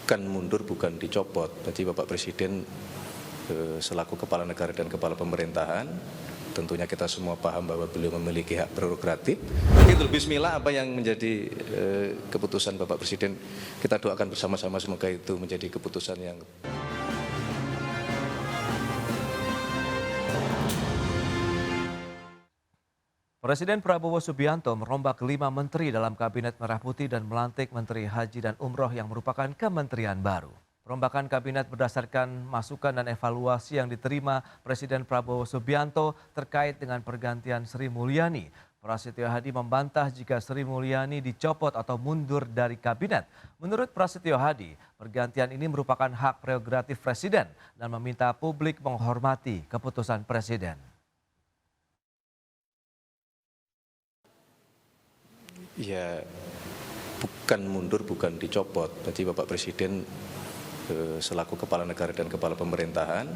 bukan mundur, bukan dicopot. Jadi Bapak Presiden selaku kepala negara dan kepala pemerintahan, tentunya kita semua paham bahwa beliau memiliki hak prerogatif. Itu bismillah apa yang menjadi keputusan Bapak Presiden, kita doakan bersama-sama semoga itu menjadi keputusan yang Presiden Prabowo Subianto merombak 5 menteri dalam Kabinet Merah Putih dan melantik Menteri Haji dan Umroh yang merupakan kementerian baru. Perombakan kabinet berdasarkan masukan dan evaluasi yang diterima Presiden Prabowo Subianto terkait dengan pergantian Sri Mulyani. Prasetyo Hadi membantah jika Sri Mulyani dicopot atau mundur dari kabinet. Menurut Prasetyo Hadi, pergantian ini merupakan hak prerogatif Presiden dan meminta publik menghormati keputusan Presiden. ya bukan mundur, bukan dicopot. Jadi Bapak Presiden selaku kepala negara dan kepala pemerintahan,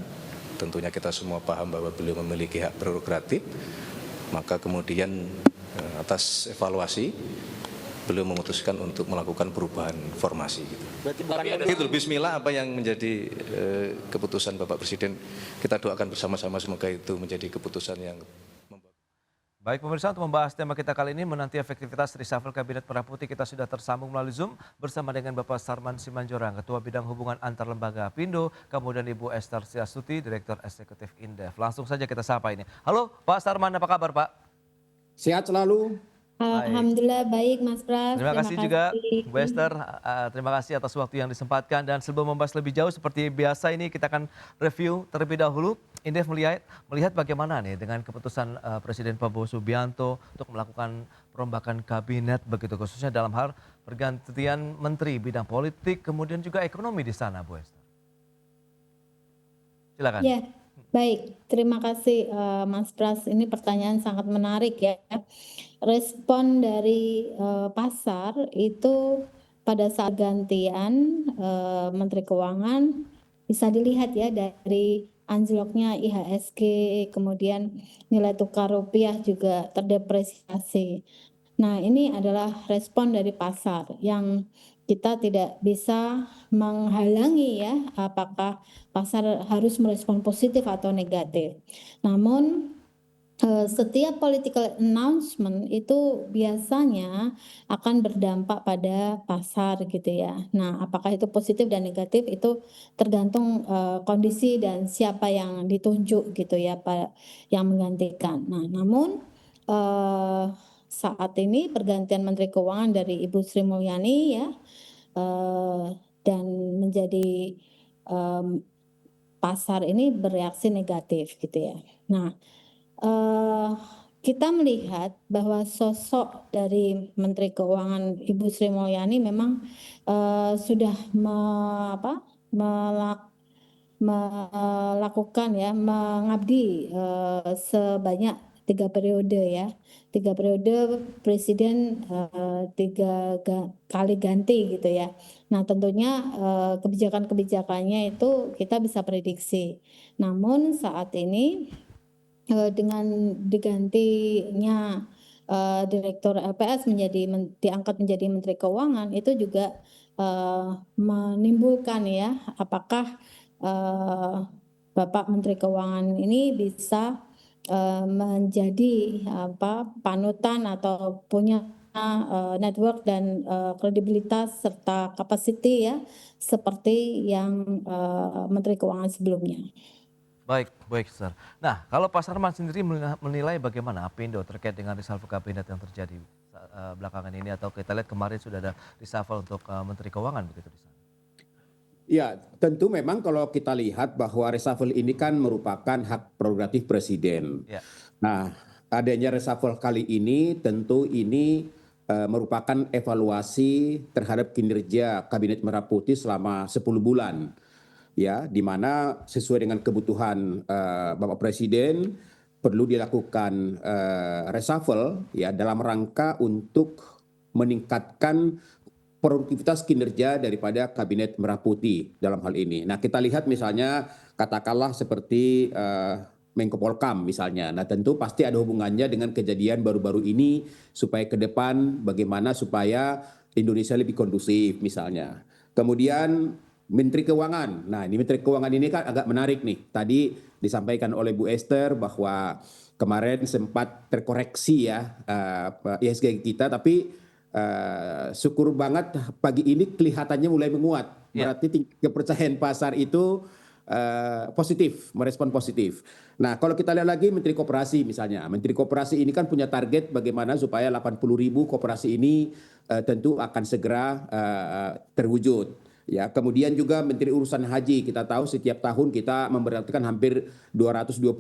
tentunya kita semua paham bahwa beliau memiliki hak prerogatif. Maka kemudian atas evaluasi beliau memutuskan untuk melakukan perubahan formasi. Itu bismillah apa yang menjadi keputusan Bapak Presiden, kita doakan bersama-sama semoga itu menjadi keputusan yang Baik pemirsa, untuk membahas tema kita kali ini menanti efektivitas reshuffle Kabinet Merah Putih, kita sudah tersambung melalui Zoom bersama dengan Bapak Sarman Simanjorang, Ketua Bidang Hubungan Antar Lembaga Apindo, kemudian Ibu Esther Siastuti, Direktur Eksekutif Indef. Langsung saja kita sapa ini. Halo Pak Sarman, apa kabar Pak? Sehat selalu. Alhamdulillah baik Mas Pras. Terima kasih juga Bu Esther, terima kasih atas waktu yang disempatkan. Dan sebelum membahas lebih jauh seperti biasa ini kita akan review terlebih dahulu. Indef melihat bagaimana nih dengan keputusan Presiden Prabowo Subianto untuk melakukan perombakan kabinet begitu, khususnya dalam hal pergantian menteri bidang politik kemudian juga ekonomi di sana Bu Esther. Silakan. Ya, baik. Terima kasih Mas Pras. Ini pertanyaan sangat menarik ya. Respon dari pasar itu pada saat gantian Menteri Keuangan bisa dilihat ya dari anjloknya IHSG, kemudian nilai tukar rupiah juga terdepresiasi. Nah, ini adalah respon dari pasar yang kita tidak bisa menghalangi ya apakah pasar harus merespon positif atau negatif. Namun setiap political announcement itu biasanya akan berdampak pada pasar gitu ya. Nah, apakah itu positif dan negatif itu tergantung kondisi dan siapa yang ditunjuk gitu ya, Pak, yang menggantikan. Nah, namun saat ini pergantian Menteri Keuangan dari Ibu Sri Mulyani ya dan menjadi pasar ini bereaksi negatif gitu ya. Nah, kita melihat bahwa sosok dari Menteri Keuangan Ibu Sri Mulyani memang sudah melakukan ya mengabdi sebanyak 3 periode ya. 3 periode presiden 3 kali ganti gitu ya. Nah tentunya kebijakan-kebijakannya itu kita bisa prediksi. Namun saat ini dengan digantinya Direktur LPS diangkat menjadi Menteri Keuangan itu juga menimbulkan ya apakah Bapak Menteri Keuangan ini bisa menjadi panutan atau punya network dan kredibilitas serta capacity ya seperti yang Menteri Keuangan sebelumnya. Baik, Sir. Nah, kalau Pak Sarman sendiri menilai bagaimana Apindo terkait dengan reshuffle kabinet yang terjadi belakangan ini, atau kita lihat kemarin sudah ada reshuffle untuk Menteri Keuangan begitu di sana? Ya, tentu memang kalau kita lihat bahwa reshuffle ini kan merupakan hak prerogatif Presiden. Ya. Nah, adanya reshuffle kali ini tentu ini merupakan evaluasi terhadap kinerja Kabinet Merah Putih selama 10 bulan. Ya, di mana sesuai dengan kebutuhan Bapak Presiden perlu dilakukan reshuffle ya dalam rangka untuk meningkatkan produktivitas kinerja daripada Kabinet Merah Putih dalam hal ini. Nah, kita lihat misalnya katakanlah seperti Menko Polhukam misalnya. Nah, tentu pasti ada hubungannya dengan kejadian baru-baru ini supaya ke depan bagaimana supaya Indonesia lebih kondusif misalnya. Kemudian Menteri Keuangan. Nah, ini Menteri Keuangan ini kan agak menarik nih. Tadi disampaikan oleh Bu Esther bahwa kemarin sempat terkoreksi ya IHSG kita, tapi syukur banget pagi ini kelihatannya mulai menguat. Ya. Berarti tingkat kepercayaan pasar itu positif, merespon positif. Nah, kalau kita lihat lagi Menteri Koperasi misalnya, Menteri Koperasi ini kan punya target bagaimana supaya 80.000 koperasi ini tentu akan segera terwujud. Ya, kemudian juga Menteri Urusan Haji, kita tahu setiap tahun kita memberangkatkan hampir 220.000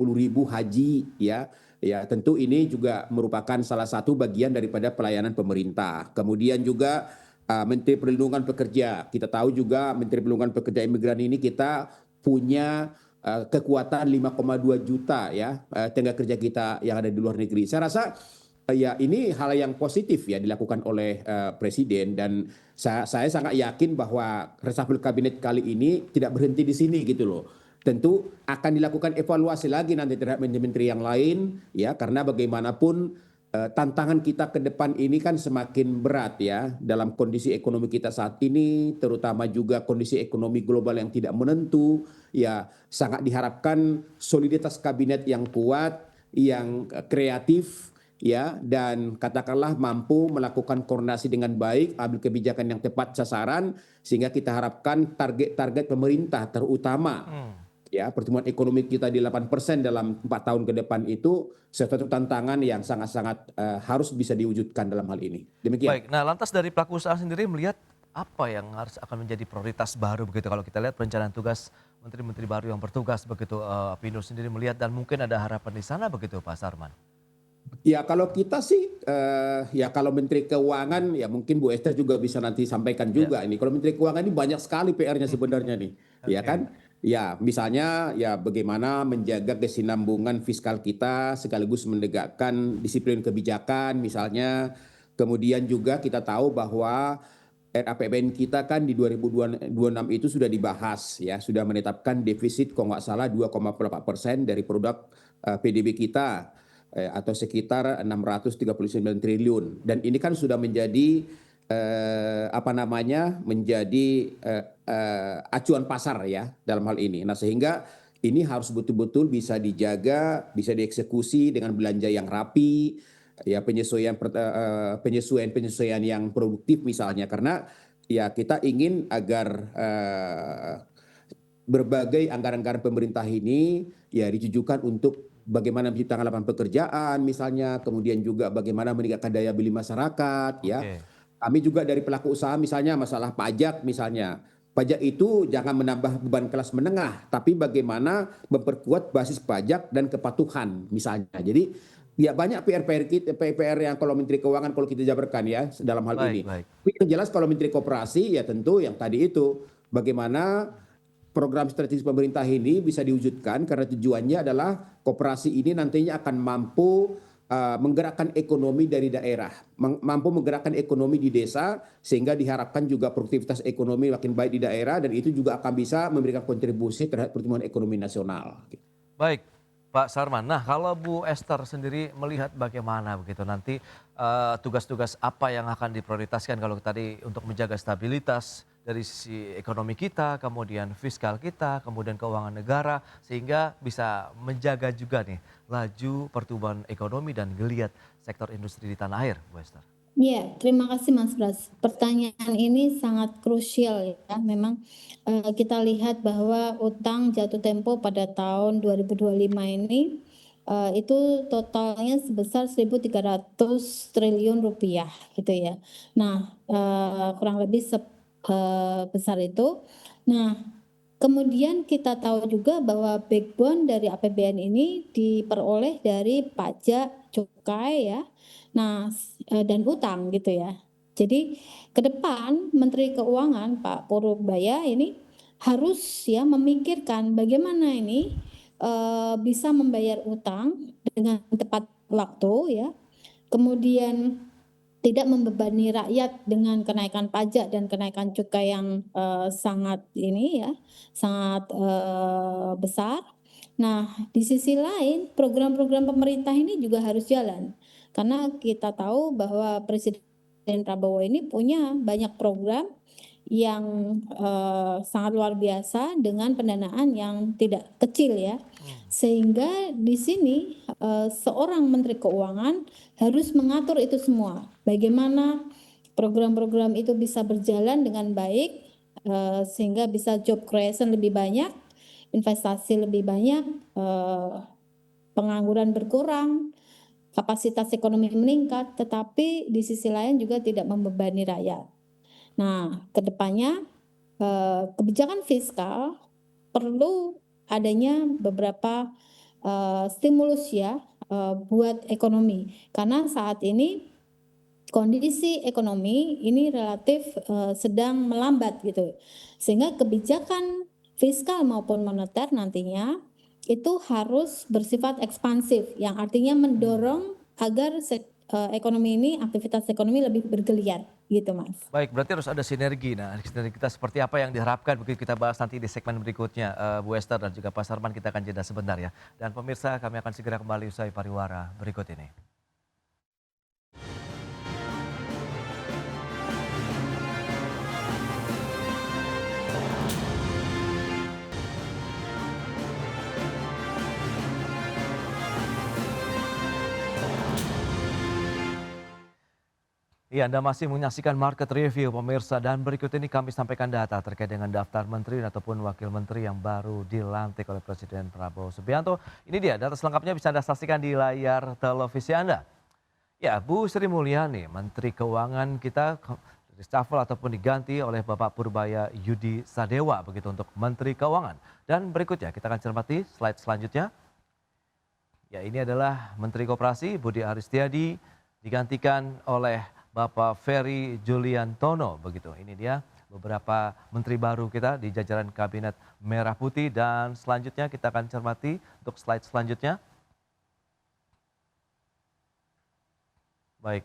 haji ya. Ya, tentu ini juga merupakan salah satu bagian daripada pelayanan pemerintah. Kemudian juga Menteri Perlindungan Pekerja. Kita tahu juga Menteri Perlindungan Pekerja Imigran ini kita punya kekuatan 5,2 juta ya tenaga kerja kita yang ada di luar negeri. Saya rasa ya ini hal yang positif ya dilakukan oleh Presiden, dan saya sangat yakin bahwa reshuffle kabinet kali ini tidak berhenti di sini gitu loh. Tentu akan dilakukan evaluasi lagi nanti terhadap menteri-menteri yang lain ya, karena bagaimanapun tantangan kita ke depan ini kan semakin berat ya dalam kondisi ekonomi kita saat ini, terutama juga kondisi ekonomi global yang tidak menentu. Ya, sangat diharapkan soliditas kabinet yang kuat, yang kreatif ya, dan katakanlah mampu melakukan koordinasi dengan baik, ambil kebijakan yang tepat sasaran, sehingga kita harapkan target-target pemerintah terutama ya pertumbuhan ekonomi kita di 8% dalam 4 tahun ke depan itu suatu tantangan yang sangat-sangat harus bisa diwujudkan dalam hal ini. Demikian. Baik, nah lantas dari pelaku usaha sendiri melihat apa yang harus akan menjadi prioritas baru begitu kalau kita lihat perencanaan tugas menteri-menteri baru yang bertugas begitu, Apindo sendiri melihat dan mungkin ada harapan di sana begitu Pak Sarman? Ya kalau kita sih ya kalau Menteri Keuangan ya mungkin Bu Esther juga bisa nanti sampaikan juga ini. Kalau Menteri Keuangan ini banyak sekali PR-nya sebenarnya nih. Ya kan? Ya misalnya ya bagaimana menjaga kesinambungan fiskal kita sekaligus menegakkan disiplin kebijakan misalnya. Kemudian juga kita tahu bahwa RAPBN kita kan di 2026 itu sudah dibahas ya, sudah menetapkan defisit kalau nggak salah 2,4% dari produk PDB kita atau sekitar 639 triliun, dan ini kan sudah menjadi menjadi acuan pasar ya dalam hal ini. Nah, sehingga ini harus betul-betul bisa dijaga, bisa dieksekusi dengan belanja yang rapi, ya penyesuaian yang produktif misalnya, karena ya kita ingin agar berbagai anggaran-anggaran pemerintah ini ya ditujukan untuk bagaimana menciptakan lapangan pekerjaan misalnya, kemudian juga bagaimana meningkatkan daya beli masyarakat ya. Kami juga dari pelaku usaha misalnya masalah pajak misalnya. Pajak itu jangan menambah beban kelas menengah, tapi bagaimana memperkuat basis pajak dan kepatuhan misalnya. Jadi ya banyak PR yang kalau Menteri Keuangan kalau kita jabarkan ya dalam hal ini. Tapi yang jelas kalau Menteri Koperasi ya tentu yang tadi itu bagaimana program strategis pemerintah ini bisa diwujudkan, karena tujuannya adalah koperasi ini nantinya akan mampu menggerakkan ekonomi dari daerah, mampu menggerakkan ekonomi di desa, sehingga diharapkan juga produktivitas ekonomi makin baik di daerah, dan itu juga akan bisa memberikan kontribusi terhadap pertumbuhan ekonomi nasional. Baik, Pak Sarman. Nah, kalau Bu Esther sendiri melihat bagaimana begitu nanti tugas-tugas apa yang akan diprioritaskan kalau tadi untuk menjaga stabilitas dari sisi ekonomi kita, kemudian fiskal kita, kemudian keuangan negara, sehingga bisa menjaga juga nih laju pertumbuhan ekonomi dan geliat sektor industri di tanah air, Bu Esther. Ya, terima kasih Mas Bras. Pertanyaan ini sangat krusial ya. Memang kita lihat bahwa utang jatuh tempo pada tahun 2025 ini itu totalnya sebesar 1.300 triliun rupiah gitu ya. Nah, kurang lebih besar itu. Nah, kemudian kita tahu juga bahwa backbone dari APBN ini diperoleh dari pajak, cukai ya. Nah, dan utang gitu ya. Jadi ke depan Menteri Keuangan Pak Purubaya ini harus ya memikirkan bagaimana ini bisa membayar utang dengan tepat waktu ya. Kemudian tidak membebani rakyat dengan kenaikan pajak dan kenaikan cukai yang sangat besar. Nah, di sisi lain program-program pemerintah ini juga harus jalan, karena kita tahu bahwa Presiden Prabowo ini punya banyak program yang sangat luar biasa dengan pendanaan yang tidak kecil ya. Sehingga di sini seorang Menteri Keuangan harus mengatur itu semua. Bagaimana program-program itu bisa berjalan dengan baik sehingga bisa job creation lebih banyak, investasi lebih banyak, pengangguran berkurang, kapasitas ekonomi meningkat, tetapi di sisi lain juga tidak membebani rakyat. Nah, kedepannya kebijakan fiskal perlu adanya beberapa stimulus ya buat ekonomi, karena saat ini kondisi ekonomi ini relatif sedang melambat gitu, sehingga kebijakan fiskal maupun moneter nantinya itu harus bersifat ekspansif, yang artinya mendorong agar ekonomi ini, aktivitas ekonomi lebih bergeliat gitu, Mas. Baik, berarti harus ada sinergi. Nah, sinergi kita seperti apa yang diharapkan begitu kita bahas nanti di segmen berikutnya, Bu Esther dan juga Pak Sarman, kita akan jeda sebentar ya. Dan pemirsa, kami akan segera kembali usai pariwara berikut ini. Iya, Anda masih menyaksikan Market Review pemirsa, dan berikut ini kami sampaikan data terkait dengan daftar menteri ataupun wakil menteri yang baru dilantik oleh Presiden Prabowo Subianto. Ini dia data selengkapnya, bisa Anda saksikan di layar televisi Anda. Ya, Bu Sri Mulyani, Menteri Keuangan kita reshuffle ataupun diganti oleh Bapak Purbaya Yudi Sadewa begitu untuk Menteri Keuangan. Dan berikutnya kita akan cermati slide selanjutnya. Ya, ini adalah Menteri Koperasi Budi Aristiadi digantikan oleh Bapak Ferry Juliantono begitu. Ini dia beberapa menteri baru kita di jajaran Kabinet Merah Putih, dan selanjutnya kita akan cermati untuk slide selanjutnya. Baik.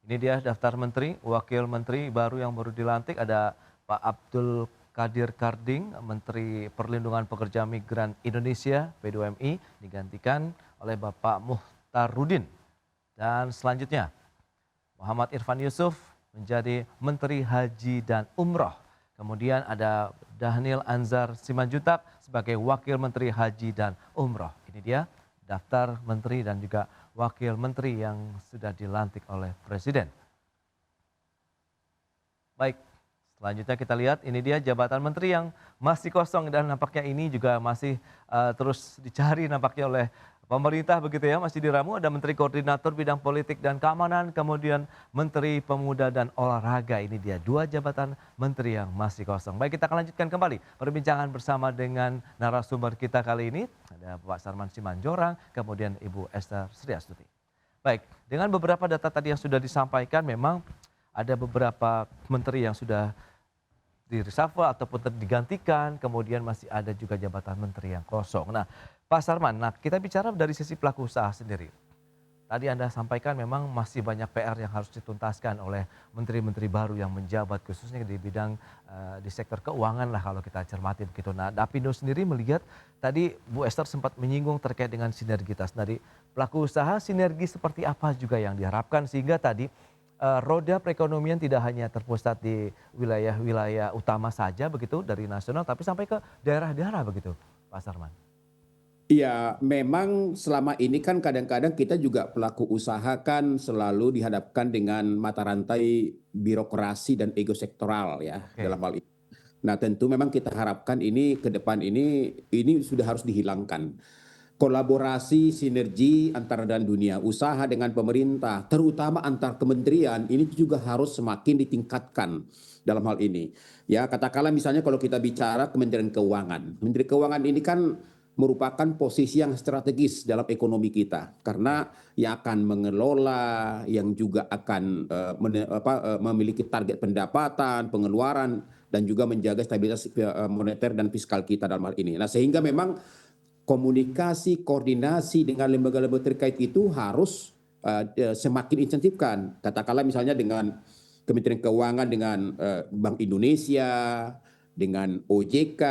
Ini dia daftar menteri, wakil menteri baru yang baru dilantik. Ada Pak Abdul Qadir Karding, Menteri Perlindungan Pekerja Migran Indonesia P2MI, digantikan oleh Bapak Muhtarudin. Dan selanjutnya Muhammad Irfan Yusuf menjadi Menteri Haji dan Umroh. Kemudian ada Dhanil Anzar Simanjuntak sebagai Wakil Menteri Haji dan Umroh. Ini dia daftar menteri dan juga wakil menteri yang sudah dilantik oleh Presiden. Baik, selanjutnya kita lihat ini dia jabatan menteri yang masih kosong, dan nampaknya ini juga masih terus dicari nampaknya oleh pemerintah begitu ya, masih diramu. Ada Menteri Koordinator Bidang Politik dan Keamanan, kemudian Menteri Pemuda dan Olahraga. Ini dia dua jabatan menteri yang masih kosong. Baik, kita akan lanjutkan kembali perbincangan bersama dengan narasumber kita kali ini. Ada Pak Sarman Simanjorang, kemudian Ibu Esther Sriastuti. Baik, dengan beberapa data tadi yang sudah disampaikan, memang ada beberapa menteri yang sudah di reshuffle ataupun digantikan, kemudian masih ada juga jabatan menteri yang kosong. Nah, Pak Sarman, kita bicara dari sisi pelaku usaha sendiri. Tadi Anda sampaikan memang masih banyak PR yang harus dituntaskan oleh menteri-menteri baru yang menjabat, khususnya di bidang di sektor keuangan lah kalau kita cermati begitu. Nah, Dapindo sendiri melihat tadi Bu Esther sempat menyinggung terkait dengan sinergitas. Dari pelaku usaha, sinergi seperti apa juga yang diharapkan sehingga tadi roda perekonomian tidak hanya terpusat di wilayah-wilayah utama saja begitu dari nasional, tapi sampai ke daerah-daerah begitu, Pak Sarman. Ya, memang selama ini kan kadang-kadang kita juga pelaku usaha kan selalu dihadapkan dengan mata rantai birokrasi dan ego sektoral ya dalam hal ini. Nah, tentu memang kita harapkan ini ke depan ini sudah harus dihilangkan. Kolaborasi, sinergi antara dan dunia usaha dengan pemerintah, terutama antar kementerian, ini juga harus semakin ditingkatkan dalam hal ini. Ya, katakanlah misalnya kalau kita bicara Kementerian Keuangan. Menteri Keuangan ini kan merupakan posisi yang strategis dalam ekonomi kita, karena yang akan mengelola, yang juga akan memiliki target pendapatan, pengeluaran, dan juga menjaga stabilitas moneter dan fiskal kita dalam hal ini. Nah, sehingga memang komunikasi, koordinasi dengan lembaga-lembaga terkait itu harus semakin intensifkan. Katakanlah misalnya dengan Kementerian Keuangan, dengan Bank Indonesia, dengan OJK,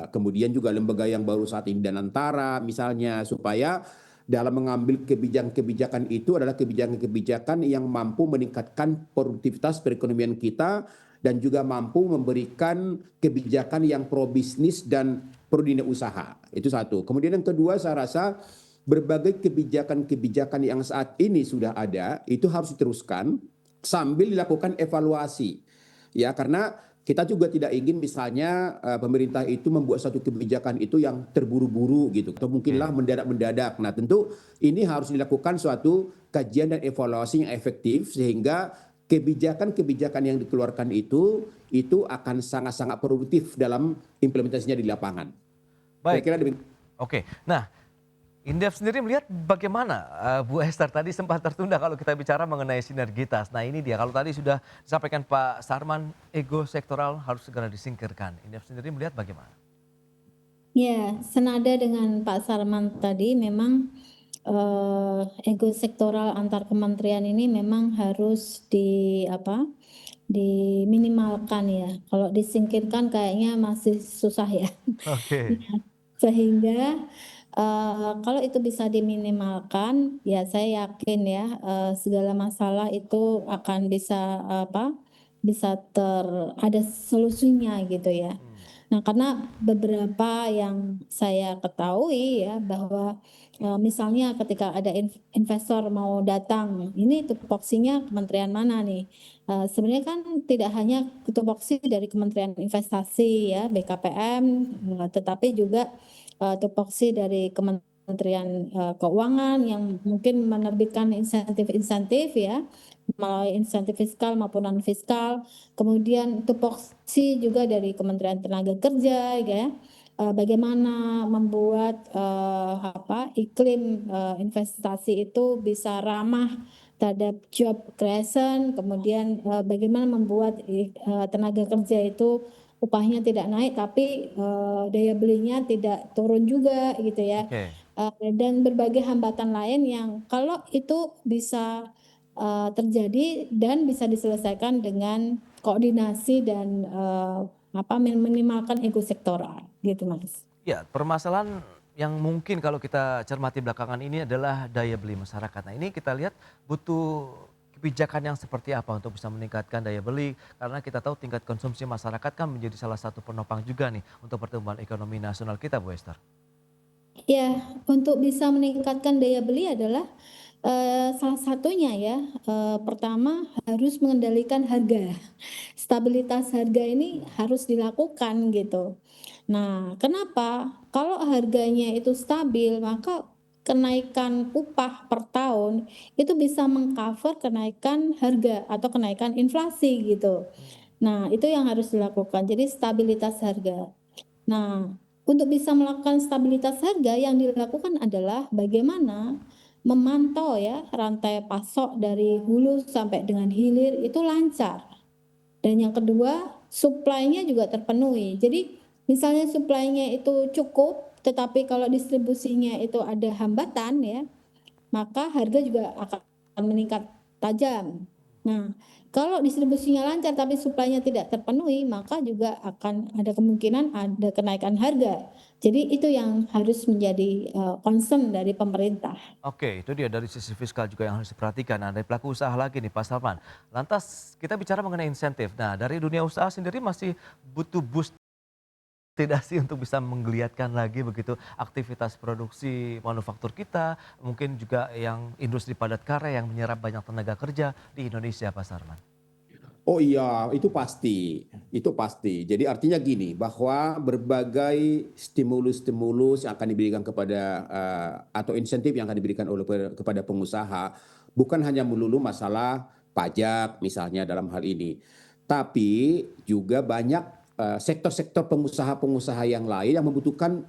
kemudian juga lembaga yang baru saat ini dan Antara misalnya, supaya dalam mengambil kebijakan-kebijakan itu adalah kebijakan-kebijakan yang mampu meningkatkan produktivitas perekonomian kita dan juga mampu memberikan kebijakan yang pro bisnis dan pro dunia usaha. Itu satu. Kemudian yang kedua, saya rasa berbagai kebijakan-kebijakan yang saat ini sudah ada itu harus diteruskan sambil dilakukan evaluasi. Ya, karena kita juga tidak ingin misalnya pemerintah itu membuat satu kebijakan itu yang terburu-buru gitu atau mungkinlah mendadak-mendadak. Nah, tentu ini harus dilakukan suatu kajian dan evaluasi yang efektif sehingga kebijakan-kebijakan yang dikeluarkan itu akan sangat-sangat produktif dalam implementasinya di lapangan. Baik. Kira-kira demikian. Oke. Nah, Indef sendiri melihat bagaimana Bu Esther tadi sempat tertunda kalau kita bicara mengenai sinergitas. Nah ini dia, kalau tadi sudah disampaikan Pak Sarman, ego sektoral harus segera disingkirkan. Indef sendiri melihat bagaimana? Ya, senada dengan Pak Sarman tadi, memang ego sektoral antar kementerian ini memang harus diminimalkan ya. Kalau disingkirkan kayaknya masih susah ya. Oke. Sehingga kalau itu bisa diminimalkan, ya saya yakin ya segala masalah itu akan bisa ada solusinya gitu ya. Nah, karena beberapa yang saya ketahui ya bahwa misalnya ketika ada investor mau datang, ini tupoksinya kementerian mana nih? Sebenarnya kan tidak hanya tupoksi dari Kementerian Investasi ya, BKPM, tetapi juga tupoksi dari Kementerian Keuangan yang mungkin menerbitkan insentif-insentif ya, melalui insentif fiskal maupun non fiskal. Kemudian tupoksi juga dari Kementerian Tenaga Kerja ya. Bagaimana membuat iklim investasi itu bisa ramah terhadap job creation, kemudian bagaimana membuat tenaga kerja itu upahnya tidak naik tapi daya belinya tidak turun juga gitu ya. Oke. Dan berbagai hambatan lain yang kalau itu bisa terjadi dan bisa diselesaikan dengan koordinasi dan minimalkan ego sektoral gitu Mas. Ya, permasalahan yang mungkin kalau kita cermati belakangan ini adalah daya beli masyarakat. Nah ini kita lihat butuh kebijakan yang seperti apa untuk bisa meningkatkan daya beli. Karena kita tahu tingkat konsumsi masyarakat kan menjadi salah satu penopang juga nih untuk pertumbuhan ekonomi nasional kita Bu Esther. Ya, untuk bisa meningkatkan daya beli adalah salah satunya ya, pertama harus mengendalikan harga. Stabilitas harga ini harus dilakukan gitu. Nah, kenapa? Kalau harganya itu stabil, maka kenaikan upah per tahun itu bisa mengcover kenaikan harga atau kenaikan inflasi gitu. Nah, itu yang harus dilakukan. Jadi stabilitas harga. Nah, untuk bisa melakukan stabilitas harga yang dilakukan adalah bagaimana memantau ya rantai pasok dari hulu sampai dengan hilir itu lancar. Dan yang kedua, supply-nya juga terpenuhi. Jadi misalnya supply-nya itu cukup, tetapi kalau distribusinya itu ada hambatan ya, maka harga juga akan meningkat tajam. Nah, kalau distribusinya lancar tapi supply-nya tidak terpenuhi, maka juga akan ada kemungkinan ada kenaikan harga. Jadi itu yang harus menjadi concern dari pemerintah. Oke, itu dia dari sisi fiskal juga yang harus diperhatikan. Nah, dari pelaku usaha lagi nih Pak Salman. Lantas kita bicara mengenai insentif. Nah, dari dunia usaha sendiri masih butuh boost tidak sih untuk bisa menggeliatkan lagi begitu aktivitas produksi manufaktur kita, mungkin juga yang industri padat karya yang menyerap banyak tenaga kerja di Indonesia, Pak Sarman? Oh iya, itu pasti. Itu pasti. Jadi artinya gini, bahwa berbagai stimulus-stimulus yang akan diberikan kepada atau insentif yang akan diberikan kepada pengusaha bukan hanya melulu masalah pajak misalnya dalam hal ini, tapi juga banyak sektor-sektor pengusaha-pengusaha yang lain yang membutuhkan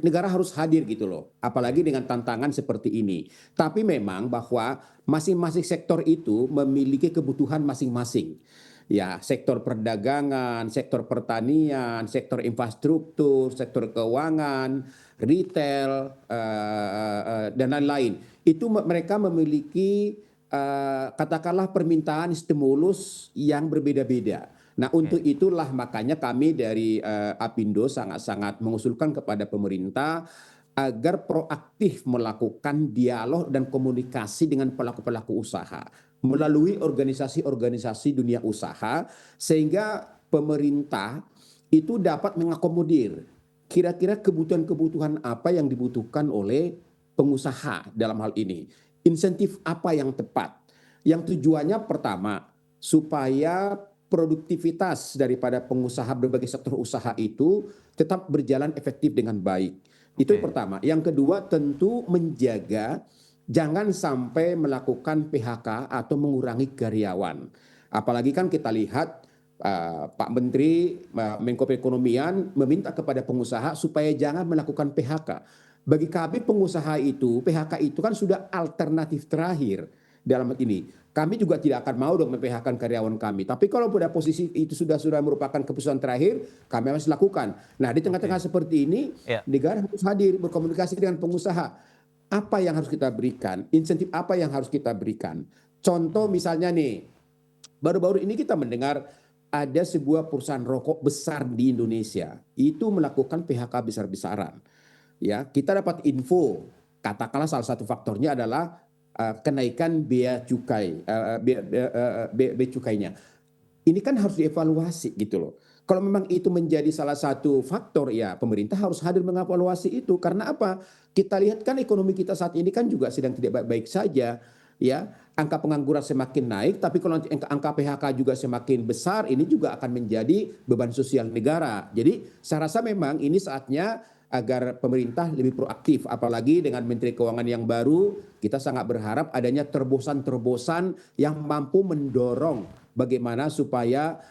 negara harus hadir gitu loh, apalagi dengan tantangan seperti ini. Tapi memang bahwa masing-masing sektor itu memiliki kebutuhan masing-masing. Ya, sektor perdagangan, sektor pertanian, sektor infrastruktur, sektor keuangan, retail, dan lain-lain. Itu mereka memiliki katakanlah permintaan stimulus yang berbeda-beda. Nah, untuk itulah makanya kami dari Apindo sangat-sangat mengusulkan kepada pemerintah agar proaktif melakukan dialog dan komunikasi dengan pelaku-pelaku usaha melalui organisasi-organisasi dunia usaha, sehingga pemerintah itu dapat mengakomodir kira-kira kebutuhan-kebutuhan apa yang dibutuhkan oleh pengusaha dalam hal ini. Insentif apa yang tepat? Yang tujuannya pertama, supaya produktivitas daripada pengusaha berbagai sektor usaha itu tetap berjalan efektif dengan baik. Itu yang pertama. Yang kedua, tentu menjaga jangan sampai melakukan PHK atau mengurangi karyawan. Apalagi kan kita lihat Pak Menteri Menko Perekonomian meminta kepada pengusaha supaya jangan melakukan PHK. Bagi kami pengusaha itu, PHK itu kan sudah alternatif terakhir dalam hal ini. Kami juga tidak akan mau dong memphk karyawan kami. Tapi kalau pada posisi itu sudah merupakan keputusan terakhir, kami harus lakukan. Nah, di tengah-tengah seperti ini, negara harus hadir berkomunikasi dengan pengusaha. Apa yang harus kita berikan? Insentif apa yang harus kita berikan? Contoh misalnya nih, baru-baru ini kita mendengar ada sebuah perusahaan rokok besar di Indonesia itu melakukan PHK besar-besaran. Ya, kita dapat info, katakanlah salah satu faktornya adalah kenaikan bea cukai, bea cukainya. Ini kan harus dievaluasi gitu loh. Kalau memang itu menjadi salah satu faktor, ya pemerintah harus hadir mengevaluasi itu. Karena apa? Kita lihat kan ekonomi kita saat ini kan juga sedang tidak baik-baik saja. Ya, angka pengangguran semakin naik, tapi kalau angka PHK juga semakin besar, ini juga akan menjadi beban sosial negara. Jadi saya rasa memang ini saatnya agar pemerintah lebih proaktif, apalagi dengan Menteri Keuangan yang baru, kita sangat berharap adanya terobosan-terobosan yang mampu mendorong bagaimana supaya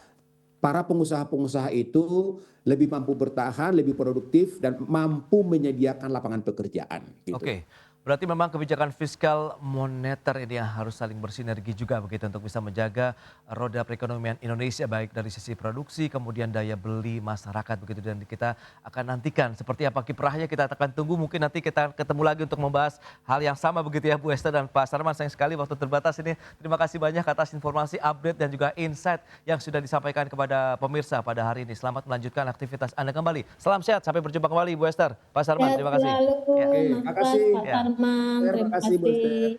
para pengusaha-pengusaha itu lebih mampu bertahan, lebih produktif, dan mampu menyediakan lapangan pekerjaan. Gitu. Oke, berarti memang kebijakan fiskal moneter ini yang harus saling bersinergi juga begitu untuk bisa menjaga roda perekonomian Indonesia baik dari sisi produksi kemudian daya beli masyarakat begitu, dan kita akan nantikan seperti apa kiprahnya, kita akan tunggu, mungkin nanti kita ketemu lagi untuk membahas hal yang sama begitu ya Bu Esther dan Pak Sarman. Sayang sekali waktu terbatas ini. Terima kasih banyak atas informasi, update dan juga insight yang sudah disampaikan kepada pemirsa pada hari ini. Selamat melanjutkan aktivitas Anda kembali. Salam sehat, sampai berjumpa kembali Bu Esther, Pak Sarman, terima kasih. Mas Pras, Pak Sarman, terima kasih.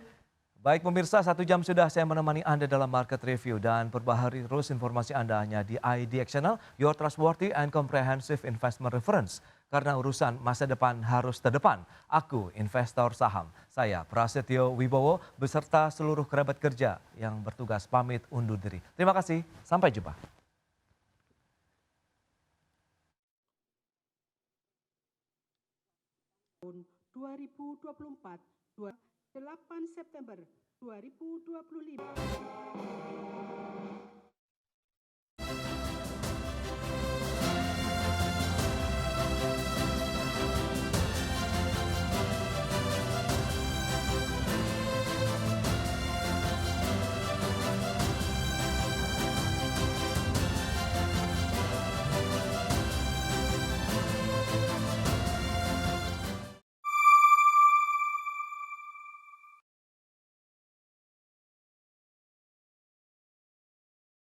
Baik pemirsa, 1 jam sudah saya menemani Anda dalam Market Review, dan perbaharui terus informasi Anda hanya di IDX Channel, your trustworthy and comprehensive investment reference. Karena urusan masa depan harus terdepan. Aku investor saham. Saya Prasetyo Wibowo beserta seluruh kerabat kerja yang bertugas pamit undur diri. Terima kasih, sampai jumpa. 2024, 8 September 2025.